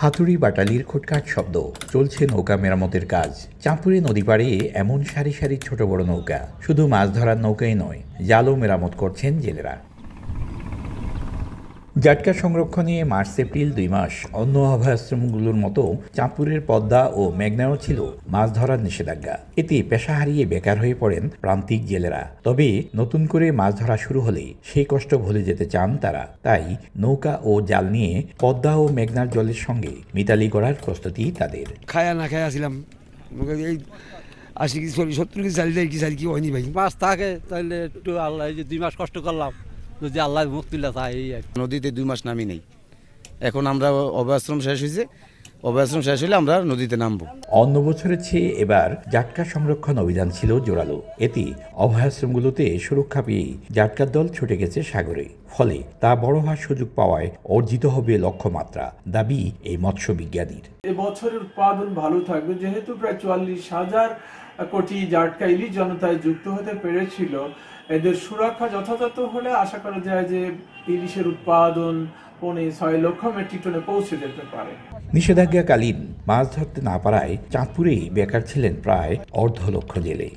হাতুড়ি বাটালির খুটখাট শব্দ, চলছে নৌকা মেরামতের কাজ। চাঁদপুরে নদী পাড়ে এমন সারি সারি ছোট বড় নৌকা, শুধু মাছ ধরার নৌকাই নয়, জালও মেরামত করছেন জেলেরা। জাটকা সংরক্ষণে মার্চ এপ্রিল 2 মাস অন্য অভয়াশ্রমগুলোর মতো চাঁদপুরের পদ্মা ও মেঘনায়ও ছিল মাছ ধরার নিষেধাজ্ঞা। এতে পেশা হারিয়ে বেকার হয়ে পড়েন প্রান্তিক জেলেরা। তবে নতুন করে মাছ ধরা শুরু হলে সেই কষ্ট ভুলে যেতে চান তারা। তাই নৌকা ও জাল নিয়ে পদ্মা ও মেঘনার জলের সঙ্গে মিতালি করার প্রস্তুতি তাদের। খায়া না খায়া ছিলাম এই 80 কেজি 70 কেজি চাল দেয়, কি চাল কি হয়নি ভাই। মাছ থাকে তাহলে একটু আল্লাহ যে 2 মাস কষ্ট করলাম, যদি আল্লাহ মুক্তিলা চাই। এই নদীতে 2 মাস নামি নেই। এখন আমরা অভয়াশ্রম শেষ হয়েছে, অভয়াশ্রম শেষ হলে আমরা নদীতে নামবো। অন্য বছরের চেয়ে এবার জাটকা সংরক্ষণ অভিযান ছিল জোরালো। এতে অভয়াশ্রমগুলোতে সুরক্ষা পেয়ে জাটকার দল ছুটে গেছে সাগরে। ফলে তা বড় হওয়ার সুযোগ পাওয়ায় অর্জিত হবে লক্ষ্যমাত্রা, দাবি এই মৎস্য বিজ্ঞানীর। এবছরের উৎপাদন ভালো থাকবে, যেহেতু প্রায় 44,000 কোটি জাটকা ইলিশ জনতায় যুক্ত হতে পেরেছিল। এদের সুরক্ষা যথাযথ হলে আশা করা যায় যে ইলিশের উৎপাদন 6 লক্ষ মেট্রিক টনে পৌঁছে যেতে পারে। নিষেধাজ্ঞাকালীন মাছ ধরতে না পারায় চাঁদপুরেই বেকার ছিলেন প্রায় 1.5 লক্ষ জেলে।